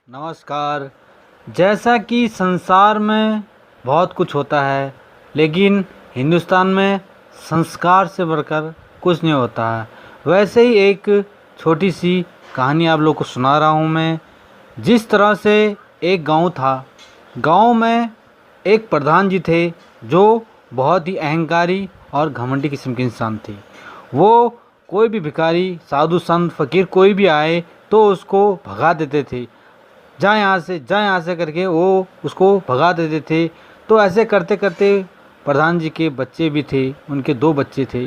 नमस्कार। जैसा कि संसार में बहुत कुछ होता है, लेकिन हिंदुस्तान में संस्कार से बढ़कर कुछ नहीं होता है। वैसे ही एक छोटी सी कहानी आप लोग को सुना रहा हूँ मैं। जिस तरह से एक गांव था, गांव में एक प्रधान जी थे जो बहुत ही अहंकारी और घमंडी किस्म के इंसान थे। वो कोई भी भिखारी, साधु संत, फकीर कोई भी आए तो उसको भगा देते थे। जा यहाँ से, जा यहाँ से करके वो उसको भगा देते थे। तो ऐसे करते करते प्रधान जी के बच्चे भी थे, उनके 2 बच्चे थे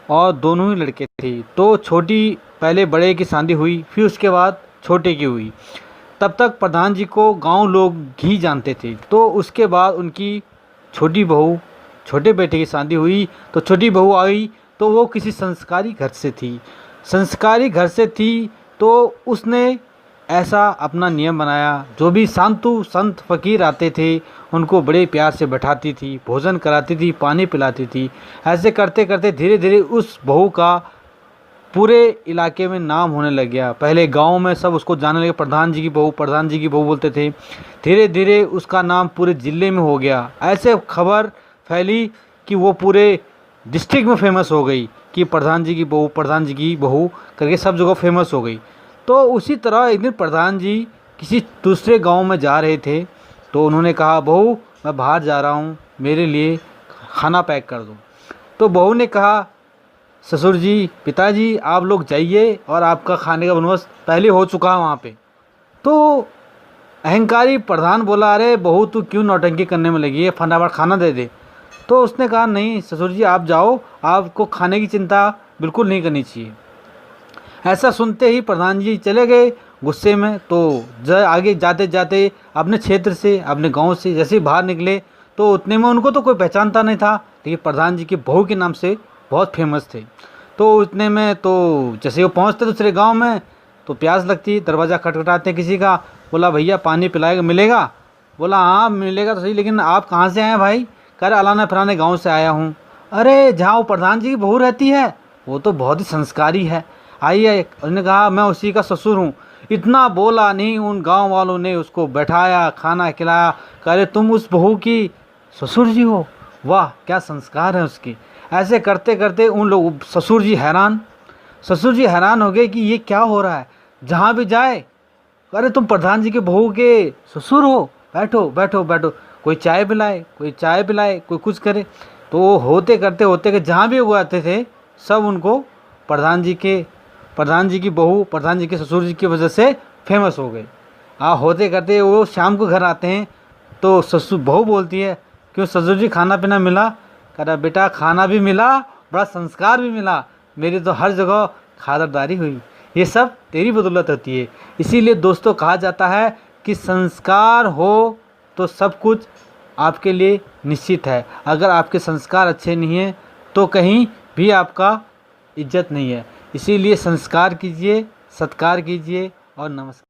और दोनों ही लड़के थे। तो छोटी पहले बड़े की शादी हुई, फिर उसके बाद छोटे की हुई। तब तक प्रधान जी को गांव लोग ही जानते थे। तो उसके बाद उनकी छोटी बहू, छोटे बेटे की शादी हुई। तो छोटी बहू आई तो वो किसी संस्कारी घर से थी। संस्कारी घर से थी तो उसने ऐसा अपना नियम बनाया, जो भी साधु संत फकीर आते थे उनको बड़े प्यार से बैठाती थी, भोजन कराती थी, पानी पिलाती थी। ऐसे करते करते धीरे धीरे उस बहू का पूरे इलाके में नाम होने लग गया। पहले गांव में सब उसको जानने लगे, प्रधान जी की बहू, प्रधान जी की बहू बोलते थे। धीरे धीरे उसका नाम पूरे ज़िले में हो गया। ऐसे खबर फैली कि वो पूरे डिस्ट्रिक्ट में फेमस हो गई कि प्रधान जी की बहू, प्रधान जी की बहू करके सब जगह फेमस हो गई। तो उसी तरह एक दिन प्रधान जी किसी दूसरे गांव में जा रहे थे। तो उन्होंने कहा, बहू मैं बाहर जा रहा हूं, मेरे लिए खाना पैक कर दो। तो बहू ने कहा, ससुर जी, पिताजी आप लोग जाइए और आपका खाने का बंदोबस्त पहले हो चुका है वहाँ पे। तो अहंकारी प्रधान बोला, अरे बहू तू क्यों नौटंकी करने में लगी है, फटाफट खाना दे दे। तो उसने कहा, नहीं ससुर जी आप जाओ, आपको खाने की चिंता बिल्कुल नहीं करनी चाहिए। ऐसा सुनते ही प्रधान जी चले गए गुस्से में। तो आगे जाते जाते अपने क्षेत्र से, अपने गांव से जैसे बाहर निकले तो उतने में उनको तो कोई पहचानता नहीं था, लेकिन प्रधान जी की बहू के नाम से बहुत फेमस थे। तो उतने में तो जैसे वो पहुंचते दूसरे गांव में तो प्यास लगती, दरवाज़ा खटखटाते किसी का। बोला, भैया पानी पिलाएगा, मिलेगा? बोला, हाँ मिलेगा तो सही, लेकिन आप कहाँ से आए भाई? कह रहे, अलाना फलाने गाँव से आया हूँ। अरे जहाँ वो प्रधान जी की बहू रहती है वो तो बहुत ही संस्कारी है, आइए। उसने कहा, मैं उसी का ससुर हूँ। इतना बोला नहीं, उन गांव वालों ने उसको बैठाया, खाना खिलाया। कह रहे, तुम उस बहू की ससुर जी हो? वाह क्या संस्कार है उसके। ऐसे करते करते उन लोग, ससुर जी हैरान हो गए कि ये क्या हो रहा है। जहाँ भी जाए, अरे तुम प्रधान जी के बहू के ससुर हो, बैठो बैठो बैठो, कोई चाय पिलाए, कोई चाय पिलाए, कोई कुछ करे। तो होते करते जहाँ भी वो आते थे सब उनको प्रधान जी की बहू, प्रधान जी के ससुर जी की वजह से फेमस हो गए। होते करते वो शाम को घर आते हैं तो ससुर बहू बोलती है, क्यों ससुर जी खाना पीना मिला? कह रहा, बेटा खाना भी मिला, बड़ा संस्कार भी मिला, मेरी तो हर जगह खातिरदारी हुई। ये सब तेरी बदौलत होती है। इसीलिए दोस्तों कहा जाता है कि संस्कार हो तो सब कुछ आपके लिए निश्चित है। अगर आपके संस्कार अच्छे नहीं हैं तो कहीं भी आपका इज्जत नहीं है। इसीलिए संस्कार कीजिए, सत्कार कीजिए और नमस्कार।